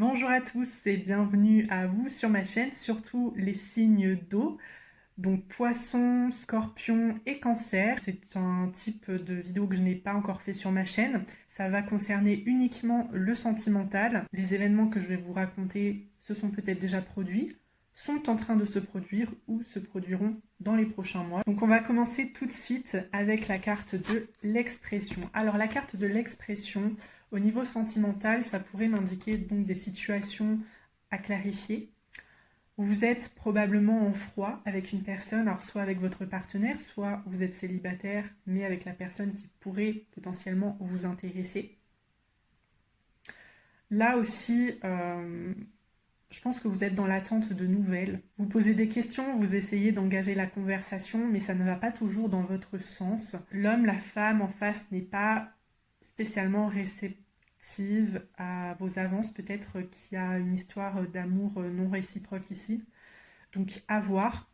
Bonjour à tous et bienvenue à vous sur ma chaîne, surtout les signes d'eau, donc poisson, scorpion et cancer. C'est un type de vidéo que je n'ai pas encore fait sur ma chaîne. Ça va concerner uniquement le sentimental. Les événements que je vais vous raconter se sont peut-être déjà produits, sont en train de se produire ou se produiront dans les prochains mois. Donc on va commencer tout de suite avec la carte de l'expression. Alors la carte de l'expression, au niveau sentimental, ça pourrait m'indiquer donc des situations à clarifier. Vous êtes probablement en froid avec une personne, alors soit avec votre partenaire, soit vous êtes célibataire, mais avec la personne qui pourrait potentiellement vous intéresser. Là aussi, je pense que vous êtes dans l'attente de nouvelles. Vous posez des questions, vous essayez d'engager la conversation, mais ça ne va pas toujours dans votre sens. L'homme, la femme en face n'est pas spécialement réceptive à vos avances. Peut-être qu'il y a une histoire d'amour non réciproque ici. Donc à voir.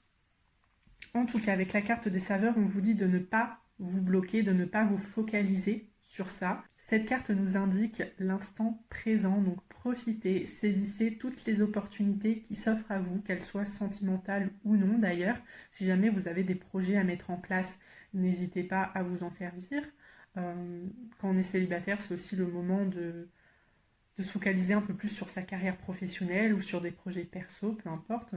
En tout cas, avec la carte des saveurs, on vous dit de ne pas vous bloquer, de ne pas vous focaliser sur ça. Cette carte nous indique l'instant présent, donc profitez, saisissez toutes les opportunités qui s'offrent à vous, qu'elles soient sentimentales ou non d'ailleurs. Si jamais vous avez des projets à mettre en place, n'hésitez pas à vous en servir. Quand on est célibataire, c'est aussi le moment de se focaliser un peu plus sur sa carrière professionnelle ou sur des projets perso, peu importe.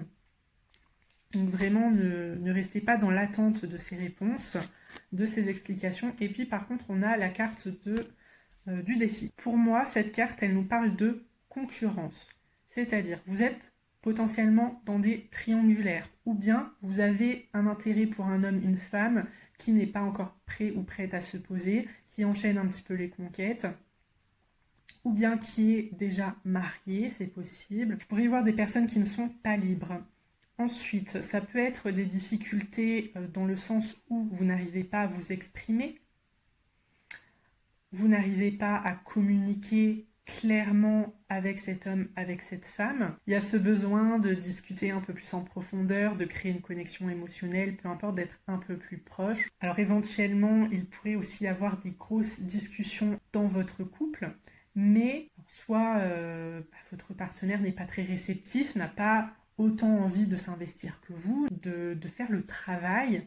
Donc vraiment, ne restez pas dans l'attente de ces réponses, de ces explications. Et puis par contre, on a la carte du défi. Pour moi, cette carte, elle nous parle de concurrence. C'est-à-dire, vous êtes potentiellement dans des triangulaires, ou bien vous avez un intérêt pour un homme, une femme, qui n'est pas encore prêt ou prête à se poser, qui enchaîne un petit peu les conquêtes, ou bien qui est déjà marié, c'est possible. Je pourrais y voir des personnes qui ne sont pas libres. Ensuite, ça peut être des difficultés dans le sens où vous n'arrivez pas à vous exprimer, vous n'arrivez pas à communiquer clairement avec cet homme, avec cette femme. Il y a ce besoin de discuter un peu plus en profondeur, de créer une connexion émotionnelle, peu importe, d'être un peu plus proche. Alors éventuellement, il pourrait aussi y avoir des grosses discussions dans votre couple, mais soit votre partenaire n'est pas très réceptif, n'a pas autant envie de s'investir que vous, de faire le travail.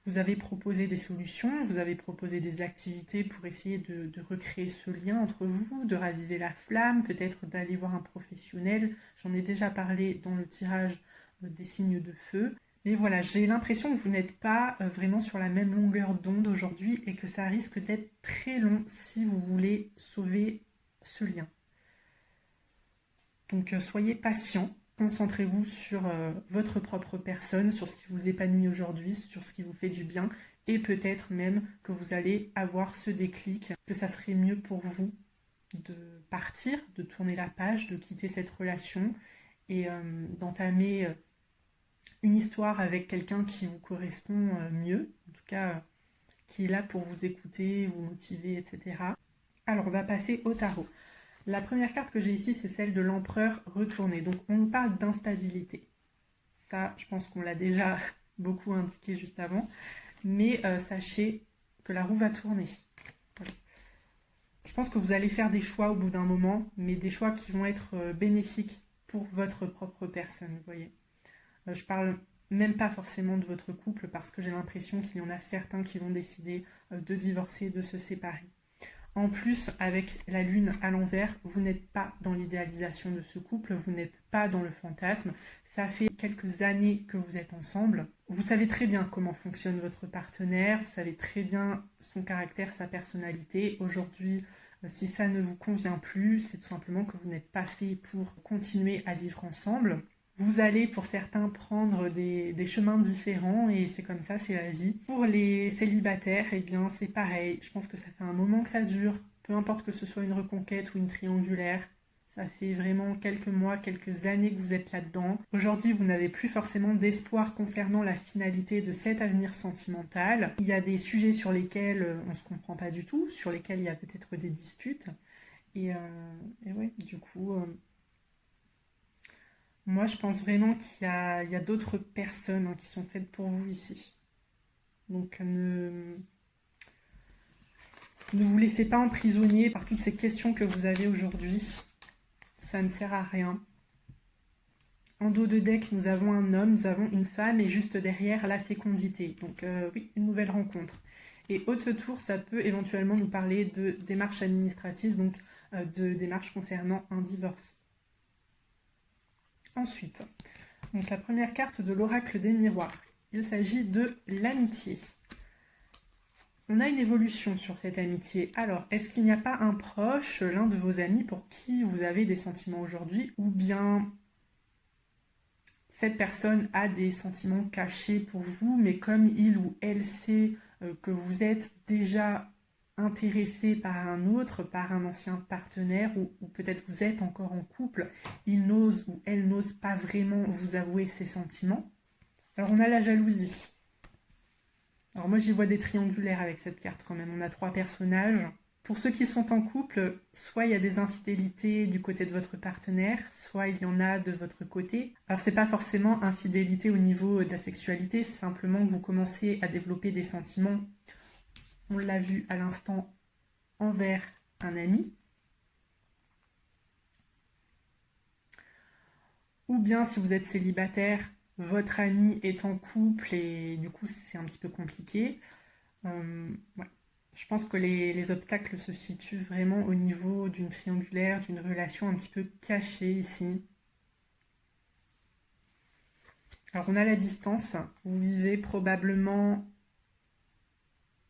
Vous avez proposé des solutions, vous avez proposé des activités pour essayer de recréer ce lien entre vous, de raviver la flamme, peut-être d'aller voir un professionnel. J'en ai déjà parlé dans le tirage des signes de feu. Mais voilà, j'ai l'impression que vous n'êtes pas vraiment sur la même longueur d'onde aujourd'hui et que ça risque d'être très long si vous voulez sauver ce lien. Donc soyez patient, concentrez-vous sur votre propre personne, sur ce qui vous épanouit aujourd'hui, sur ce qui vous fait du bien, et peut-être même que vous allez avoir ce déclic, que ça serait mieux pour vous de partir, de tourner la page, de quitter cette relation et d'entamer une histoire avec quelqu'un qui vous correspond mieux, en tout cas qui est là pour vous écouter, vous motiver, etc. Alors on va passer au tarot. La première carte que j'ai ici, c'est celle de l'empereur retourné. Donc on nous parle d'instabilité. Ça, je pense qu'on l'a déjà beaucoup indiqué juste avant. Mais sachez que la roue va tourner. Voilà. Je pense que vous allez faire des choix au bout d'un moment, mais des choix qui vont être bénéfiques pour votre propre personne, vous voyez. Je parle même pas forcément de votre couple parce que j'ai l'impression qu'il y en a certains qui vont décider de divorcer, de se séparer. En plus, avec la lune à l'envers, vous n'êtes pas dans l'idéalisation de ce couple, vous n'êtes pas dans le fantasme. Ça fait quelques années que vous êtes ensemble. Vous savez très bien comment fonctionne votre partenaire, vous savez très bien son caractère, sa personnalité. Aujourd'hui, si ça ne vous convient plus, c'est tout simplement que vous n'êtes pas fait pour continuer à vivre ensemble. Vous allez pour certains prendre des chemins différents et c'est comme ça, c'est la vie. Pour les célibataires, eh bien c'est pareil. Je pense que ça fait un moment que ça dure. Peu importe que ce soit une reconquête ou une triangulaire. Ça fait vraiment quelques mois, quelques années que vous êtes là-dedans. Aujourd'hui, vous n'avez plus forcément d'espoir concernant la finalité de cet avenir sentimental. Il y a des sujets sur lesquels on ne se comprend pas du tout, sur lesquels il y a peut-être des disputes. Et ouais, du coup... moi, je pense vraiment qu'il y a d'autres personnes qui sont faites pour vous ici. Donc, ne vous laissez pas emprisonner par toutes ces questions que vous avez aujourd'hui. ça ne sert à rien. En dos de deck, nous avons un homme, nous avons une femme et juste derrière, la fécondité. Donc oui, une nouvelle rencontre. Et haute tour, ça peut éventuellement nous parler de démarches administratives, donc de démarches concernant un divorce. Ensuite, donc la première carte de l'oracle des miroirs. Il s'agit de l'amitié. On a une évolution sur cette amitié. Alors, est-ce qu'il n'y a pas un proche, l'un de vos amis pour qui vous avez des sentiments aujourd'hui, ou bien cette personne a des sentiments cachés pour vous, mais comme il ou elle sait que vous êtes déjà intéressé par un autre, par un ancien partenaire, ou peut-être vous êtes encore en couple, il n'ose ou elle n'ose pas vraiment vous avouer ses sentiments. Alors on a la jalousie. Alors moi j'y vois des triangulaires avec cette carte quand même, on a 3 personnages. Pour ceux qui sont en couple, soit il y a des infidélités du côté de votre partenaire, soit il y en a de votre côté. Alors c'est pas forcément infidélité au niveau de la sexualité, c'est simplement que vous commencez à développer des sentiments, on l'a vu à l'instant, envers un ami. Ou bien si vous êtes célibataire, votre ami est en couple et du coup c'est un petit peu compliqué. Ouais. Je pense que les obstacles se situent vraiment au niveau d'une triangulaire, d'une relation un petit peu cachée ici. Alors on a la distance, vous vivez probablement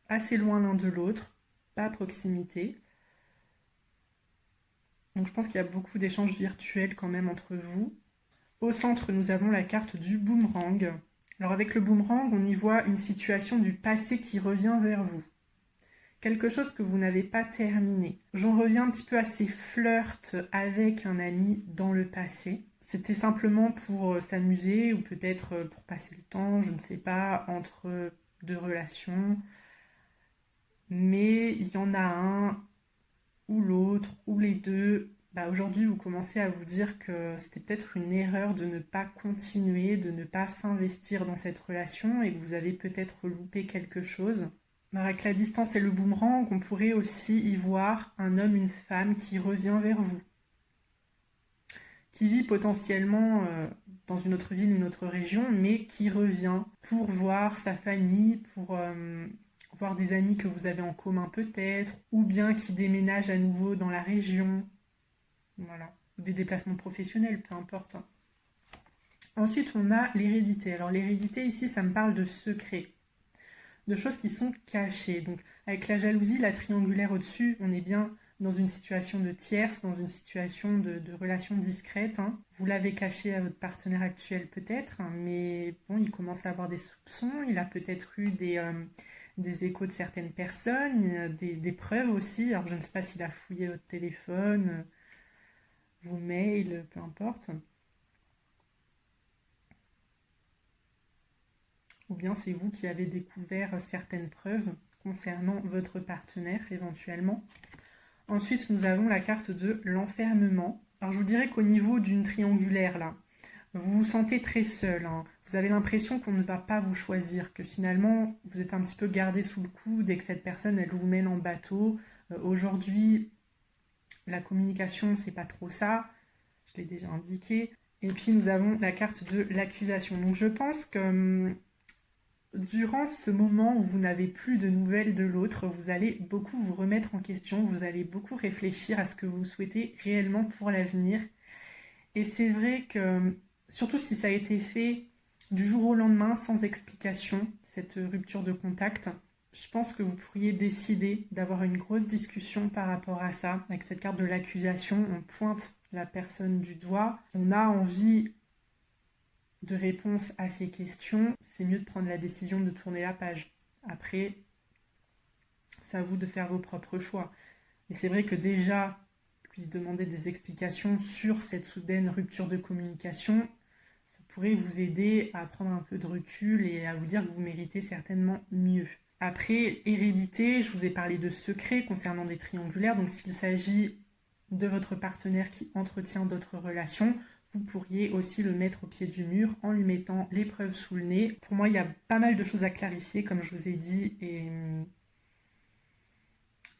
assez loin l'un de l'autre, pas à proximité. Donc je pense qu'il y a beaucoup d'échanges virtuels quand même entre vous. Au centre, nous avons la carte du boomerang. Alors avec le boomerang, on y voit une situation du passé qui revient vers vous. Quelque chose que vous n'avez pas terminé. J'en reviens un petit peu à ces flirts avec un ami dans le passé. C'était simplement pour s'amuser ou peut-être pour passer le temps, je ne sais pas, entre 2 relations. Mais il y en a un ou l'autre ou les deux. Aujourd'hui, vous commencez à vous dire que c'était peut-être une erreur de ne pas continuer, de ne pas s'investir dans cette relation et que vous avez peut-être loupé quelque chose. Avec la distance et le boomerang, on pourrait aussi y voir un homme, une femme qui revient vers vous, qui vit potentiellement dans une autre ville, une autre région, mais qui revient pour voir sa famille, pour voir des amis que vous avez en commun peut-être, ou bien qui déménage à nouveau dans la région, voilà, ou des déplacements professionnels, peu importe. Ensuite, on a l'hérédité. Alors l'hérédité, ici, ça me parle de secrets, de choses qui sont cachées. Donc avec la jalousie, la triangulaire au-dessus, on est bien dans une situation de tierce, dans une situation de relation discrète. Vous l'avez caché à votre partenaire actuel peut-être, mais bon, il commence à avoir des soupçons, il a peut-être eu des échos de certaines personnes, des preuves aussi. Alors je ne sais pas s'il a fouillé votre téléphone, vos mails, peu importe. Ou bien c'est vous qui avez découvert certaines preuves concernant votre partenaire éventuellement. Ensuite, nous avons la carte de l'enfermement. Alors, je vous dirais qu'au niveau d'une triangulaire, là, vous vous sentez très seul. Vous avez l'impression qu'on ne va pas vous choisir, que finalement, vous êtes un petit peu gardé sous le coup dès que cette personne, elle vous mène en bateau. Aujourd'hui, la communication, c'est pas trop ça. Je l'ai déjà indiqué. Et puis, nous avons la carte de l'accusation. Donc, je pense que durant ce moment où vous n'avez plus de nouvelles de l'autre, vous allez beaucoup vous remettre en question, vous allez beaucoup réfléchir à ce que vous souhaitez réellement pour l'avenir. Et c'est vrai que, surtout si ça a été fait du jour au lendemain, sans explication, cette rupture de contact, je pense que vous pourriez décider d'avoir une grosse discussion par rapport à ça. Avec cette carte de l'accusation, on pointe la personne du doigt, on a envie de réponse à ces questions, c'est mieux de prendre la décision de tourner la page. Après, c'est à vous de faire vos propres choix. Et c'est vrai que déjà, lui demander des explications sur cette soudaine rupture de communication, ça pourrait vous aider à prendre un peu de recul et à vous dire que vous méritez certainement mieux. Après, hérédité, je vous ai parlé de secrets concernant des triangulaires, donc s'il s'agit de votre partenaire qui entretient d'autres relations, vous pourriez aussi le mettre au pied du mur en lui mettant les preuves sous le nez. Pour moi, il y a pas mal de choses à clarifier, comme je vous ai dit, et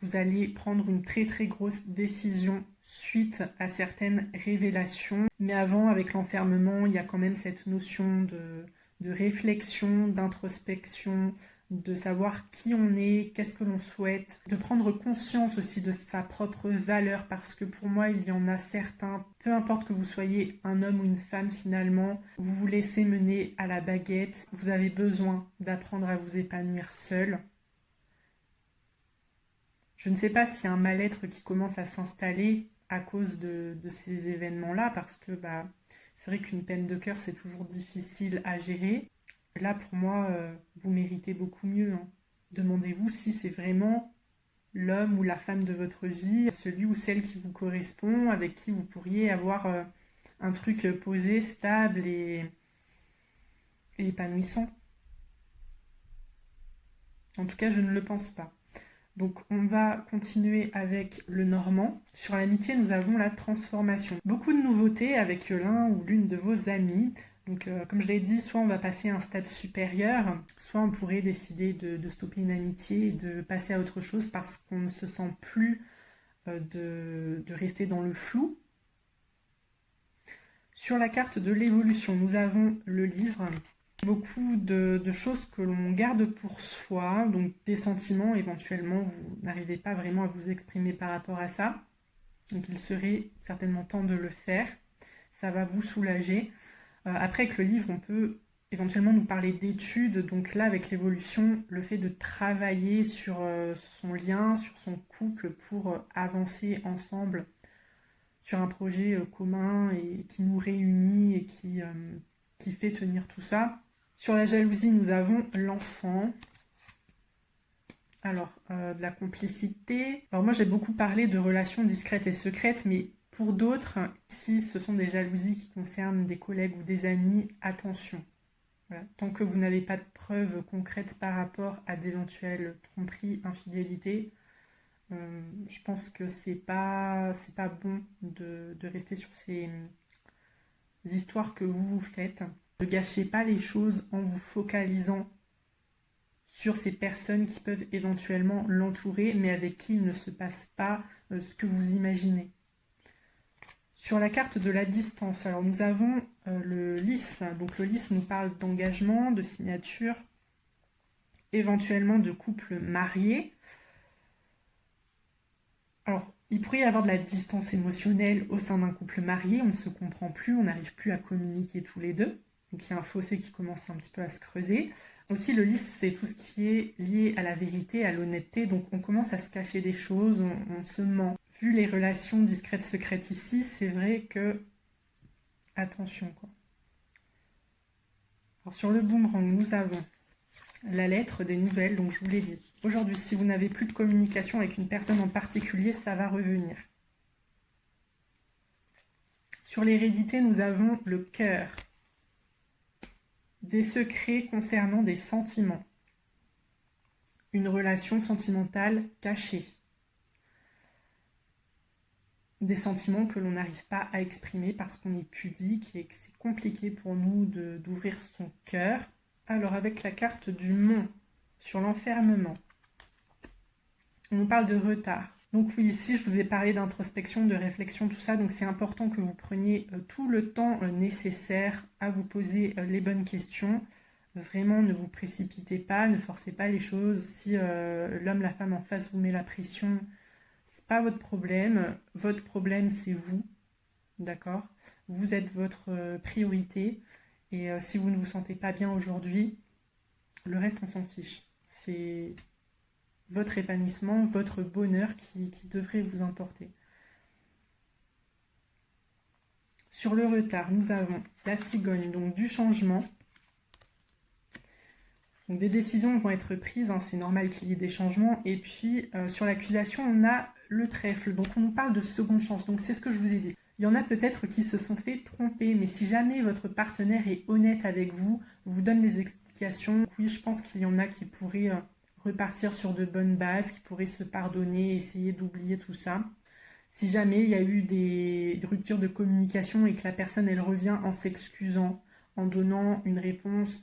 vous allez prendre une très très grosse décision suite à certaines révélations. Mais avant, avec l'enfermement, il y a quand même cette notion de réflexion, d'introspection, de savoir qui on est, qu'est-ce que l'on souhaite, de prendre conscience aussi de sa propre valeur, parce que pour moi, il y en a certains, peu importe que vous soyez un homme ou une femme finalement, vous vous laissez mener à la baguette, vous avez besoin d'apprendre à vous épanouir seul. Je ne sais pas s'il y a un mal-être qui commence à s'installer à cause de ces événements-là, parce que c'est vrai qu'une peine de cœur, c'est toujours difficile à gérer. Là, pour moi, vous méritez beaucoup mieux, hein. Demandez-vous si c'est vraiment l'homme ou la femme de votre vie, celui ou celle qui vous correspond, avec qui vous pourriez avoir un truc posé, stable et épanouissant. En tout cas, je ne le pense pas. Donc on va continuer avec le normand. Sur l'amitié, nous avons la transformation. Beaucoup de nouveautés avec l'un ou l'une de vos amis. Donc comme je l'ai dit, soit on va passer à un stade supérieur, soit on pourrait décider de stopper une amitié et de passer à autre chose parce qu'on ne se sent plus de rester dans le flou. Sur la carte de l'évolution, nous avons le livre. Beaucoup de choses que l'on garde pour soi, donc des sentiments éventuellement, vous n'arrivez pas vraiment à vous exprimer par rapport à ça. Donc il serait certainement temps de le faire. Ça va vous soulager. Après, avec le livre, on peut éventuellement nous parler d'études. Donc là, avec l'évolution, le fait de travailler sur son lien, sur son couple pour avancer ensemble sur un projet commun et qui nous réunit et qui fait tenir tout ça. Sur la jalousie, nous avons l'enfant. Alors, de la complicité. Alors moi, j'ai beaucoup parlé de relations discrètes et secrètes, mais pour d'autres, si ce sont des jalousies qui concernent des collègues ou des amis, attention. Voilà. Tant que vous n'avez pas de preuves concrètes par rapport à d'éventuelles tromperies, infidélités, je pense que c'est pas bon de rester sur ces histoires que vous vous faites. Ne gâchez pas les choses en vous focalisant sur ces personnes qui peuvent éventuellement l'entourer, mais avec qui il ne se passe pas ce que vous imaginez. Sur la carte de la distance, alors nous avons le lys. Donc le lys nous parle d'engagement, de signature, éventuellement de couple marié. Alors, il pourrait y avoir de la distance émotionnelle au sein d'un couple marié, on ne se comprend plus, on n'arrive plus à communiquer tous les deux. Donc il y a un fossé qui commence un petit peu à se creuser. Aussi, le lys, c'est tout ce qui est lié à la vérité, à l'honnêteté. Donc on commence à se cacher des choses, on se ment. Vu les relations discrètes, secrètes ici, c'est vrai que... Attention, quoi. Alors sur le boomerang, nous avons la lettre des nouvelles, donc je vous l'ai dit. Aujourd'hui, si vous n'avez plus de communication avec une personne en particulier, ça va revenir. Sur l'hérédité, nous avons le cœur. Des secrets concernant des sentiments. Une relation sentimentale cachée. Des sentiments que l'on n'arrive pas à exprimer parce qu'on est pudique et que c'est compliqué pour nous d'ouvrir son cœur. Alors avec la carte du mont sur l'enfermement, on nous parle de retard. Donc oui, ici je vous ai parlé d'introspection, de réflexion, tout ça, donc c'est important que vous preniez tout le temps nécessaire à vous poser les bonnes questions. Vraiment, ne vous précipitez pas, ne forcez pas les choses. Si l'homme, la femme en face vous met la pression, c'est pas votre problème. Votre problème, c'est vous, d'accord? Vous êtes votre priorité. Et si vous ne vous sentez pas bien aujourd'hui, le reste, on s'en fiche. C'est votre épanouissement, votre bonheur qui devrait vous importer. Sur le retard, nous avons la cigogne, donc du changement. Donc des décisions vont être prises, hein, c'est normal qu'il y ait des changements. Et puis sur l'accusation, on a le trèfle. Donc on nous parle de seconde chance. Donc c'est ce que je vous ai dit. Il y en a peut-être qui se sont fait tromper, mais si jamais votre partenaire est honnête avec vous, vous donne les explications, oui, je pense qu'il y en a qui pourraient repartir sur de bonnes bases, qui pourraient se pardonner, essayer d'oublier tout ça. Si jamais il y a eu des ruptures de communication et que la personne, elle revient en s'excusant, en donnant une réponse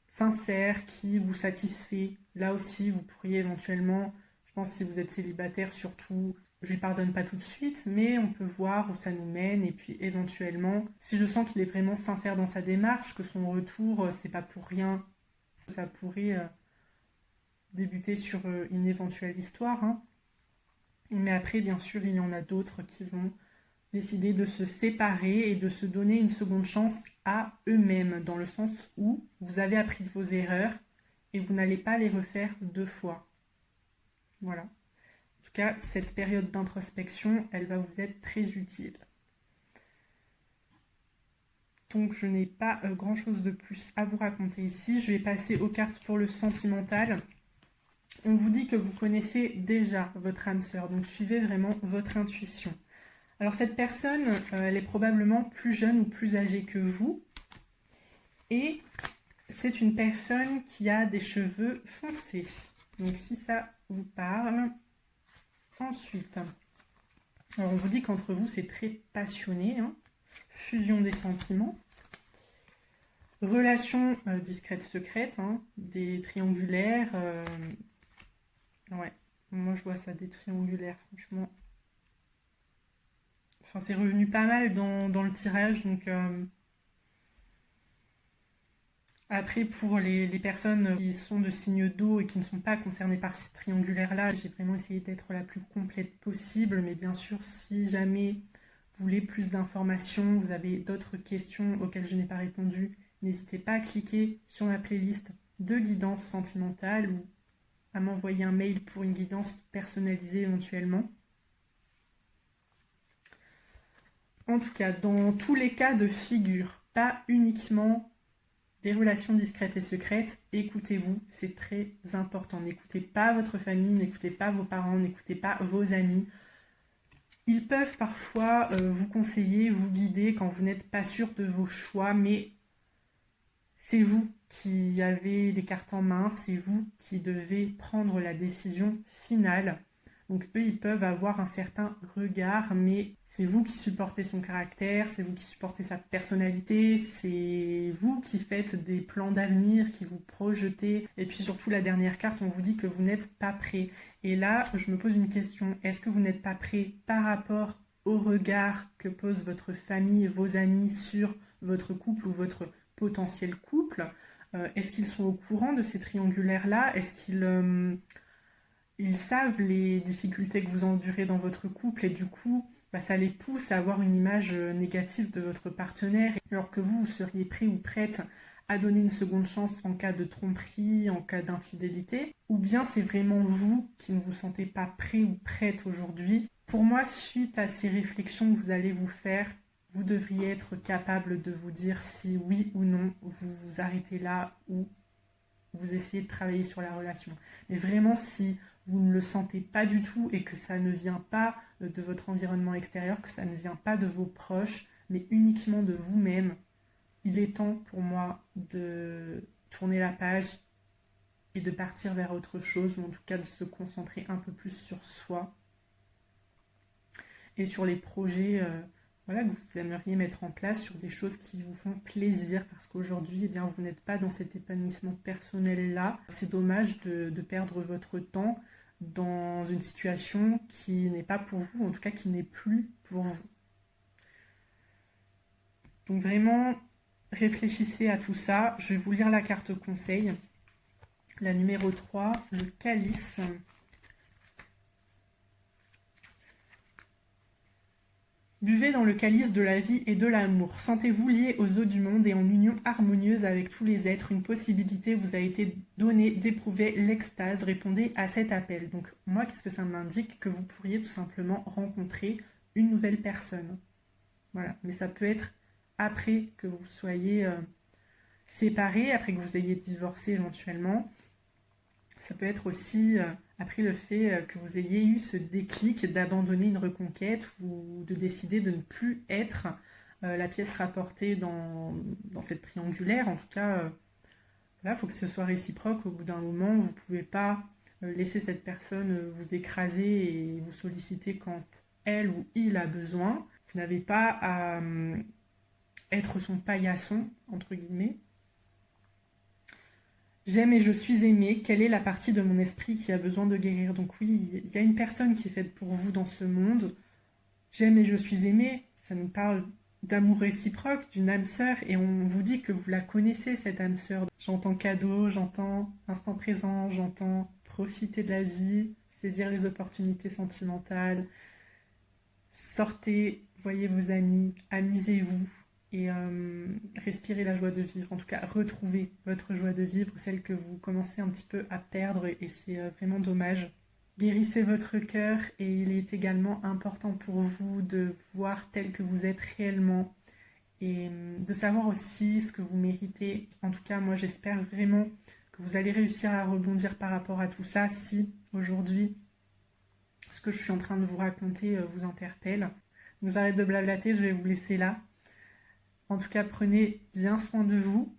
sincère qui vous satisfait, là aussi, vous pourriez éventuellement, je pense si vous êtes célibataire surtout, je lui pardonne pas tout de suite, mais on peut voir où ça nous mène. Et puis éventuellement, si je sens qu'il est vraiment sincère dans sa démarche, que son retour, c'est pas pour rien, ça pourrait débuter sur une éventuelle histoire, hein. Mais après, bien sûr, il y en a d'autres qui vont décider de se séparer et de se donner une seconde chance à eux-mêmes, dans le sens où vous avez appris de vos erreurs et vous n'allez pas les refaire 2 fois. Voilà. En tout cas, cette période d'introspection, elle va vous être très utile. Donc, je n'ai pas grand-chose de plus à vous raconter ici. Je vais passer aux cartes pour le sentimental. On vous dit que vous connaissez déjà votre âme sœur, donc suivez vraiment votre intuition. Alors cette personne, elle est probablement plus jeune ou plus âgée que vous. Et c'est une personne qui a des cheveux foncés. Donc si ça vous parle. Ensuite, alors on vous dit qu'entre vous, c'est très passionné, hein. Fusion des sentiments. Relation discrète, secrète, hein. Des triangulaires. Ouais, moi je vois ça, des triangulaires, franchement. Enfin, c'est revenu pas mal dans le tirage, donc... Après, pour les personnes qui sont de signe d'eau et qui ne sont pas concernées par ces triangulaires-là, j'ai vraiment essayé d'être la plus complète possible. Mais bien sûr, si jamais vous voulez plus d'informations, vous avez d'autres questions auxquelles je n'ai pas répondu, n'hésitez pas à cliquer sur ma playlist de guidance sentimentale ou à m'envoyer un mail pour une guidance personnalisée éventuellement. En tout cas, dans tous les cas de figure, pas uniquement des relations discrètes et secrètes, écoutez-vous, c'est très important. N'écoutez pas votre famille, n'écoutez pas vos parents, n'écoutez pas vos amis. Ils peuvent parfois vous conseiller, vous guider quand vous n'êtes pas sûr de vos choix, mais c'est vous qui avez les cartes en main, c'est vous qui devez prendre la décision finale. Donc eux, ils peuvent avoir un certain regard, mais c'est vous qui supportez son caractère, c'est vous qui supportez sa personnalité, c'est vous qui faites des plans d'avenir, qui vous projetez. Et puis surtout, la dernière carte, on vous dit que vous n'êtes pas prêt. Et là, je me pose une question, est-ce que vous n'êtes pas prêt par rapport au regard que pose votre famille, vos amis sur votre couple ou votre potentiel couple? Est-ce qu'ils sont au courant de ces triangulaires-là? Est-ce qu'ils ils savent les difficultés que vous endurez dans votre couple et du coup, ça les pousse à avoir une image négative de votre partenaire alors que vous seriez prêt ou prête à donner une seconde chance en cas de tromperie, en cas d'infidélité? Ou bien c'est vraiment vous qui ne vous sentez pas prêt ou prête aujourd'hui? Pour moi, suite à ces réflexions que vous allez vous faire, vous devriez être capable de vous dire si oui ou non vous vous arrêtez là ou vous essayez de travailler sur la relation. Mais vraiment, si vous ne le sentez pas du tout et que ça ne vient pas de votre environnement extérieur, que ça ne vient pas de vos proches, mais uniquement de vous-même, il est temps pour moi de tourner la page et de partir vers autre chose, ou en tout cas de se concentrer un peu plus sur soi et sur les projets voilà, que vous aimeriez mettre en place, sur des choses qui vous font plaisir, parce qu'aujourd'hui, eh bien, vous n'êtes pas dans cet épanouissement personnel-là. C'est dommage de perdre votre temps dans une situation qui n'est pas pour vous, en tout cas qui n'est plus pour vous. Donc vraiment, réfléchissez à tout ça. Je vais vous lire la carte conseil. La numéro 3, le calice. Buvez dans le calice de la vie et de l'amour. Sentez-vous lié aux eaux du monde et en union harmonieuse avec tous les êtres. Une possibilité vous a été donnée d'éprouver l'extase. Répondez à cet appel. Donc moi, qu'est-ce que ça m'indique? Que vous pourriez tout simplement rencontrer une nouvelle personne. Voilà. Mais ça peut être après que vous soyez séparés, après que vous ayez divorcé éventuellement. Ça peut être aussi après le fait que vous ayez eu ce déclic d'abandonner une reconquête ou de décider de ne plus être la pièce rapportée dans cette triangulaire. En tout cas, voilà, il faut que ce soit réciproque au bout d'un moment. Vous ne pouvez pas laisser cette personne vous écraser et vous solliciter quand elle ou il a besoin. Vous n'avez pas à être son paillasson, entre guillemets. J'aime et je suis aimée, quelle est la partie de mon esprit qui a besoin de guérir? Donc oui, il y a une personne qui est faite pour vous dans ce monde. J'aime et je suis aimée, ça nous parle d'amour réciproque, d'une âme sœur, et on vous dit que vous la connaissez, cette âme sœur. J'entends cadeau, j'entends instant présent, j'entends profiter de la vie, saisir les opportunités sentimentales, sortez, voyez vos amis, amusez-vous et respirez la joie de vivre. En tout cas, retrouvez votre joie de vivre, celle que vous commencez un petit peu à perdre et c'est vraiment dommage. Guérissez votre cœur et il est également important pour vous de voir tel que vous êtes réellement et de savoir aussi ce que vous méritez. En tout cas, moi j'espère vraiment que vous allez réussir à rebondir par rapport à tout ça si aujourd'hui ce que je suis en train de vous raconter vous interpelle. Donc j'arrête de blablater, je vais vous laisser là. En tout cas, prenez bien soin de vous.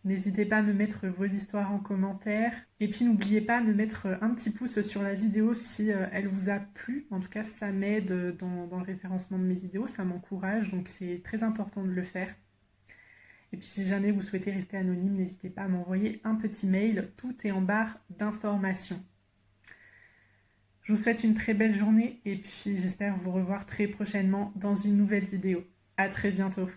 N'hésitez pas à me mettre vos histoires en commentaire. Et puis n'oubliez pas de me mettre un petit pouce sur la vidéo si elle vous a plu. En tout cas, ça m'aide dans le référencement de mes vidéos, ça m'encourage, donc c'est très important de le faire. Et puis si jamais vous souhaitez rester anonyme, n'hésitez pas à m'envoyer un petit mail. Tout est en barre d'informations. Je vous souhaite une très belle journée et puis j'espère vous revoir très prochainement dans une nouvelle vidéo. À très bientôt.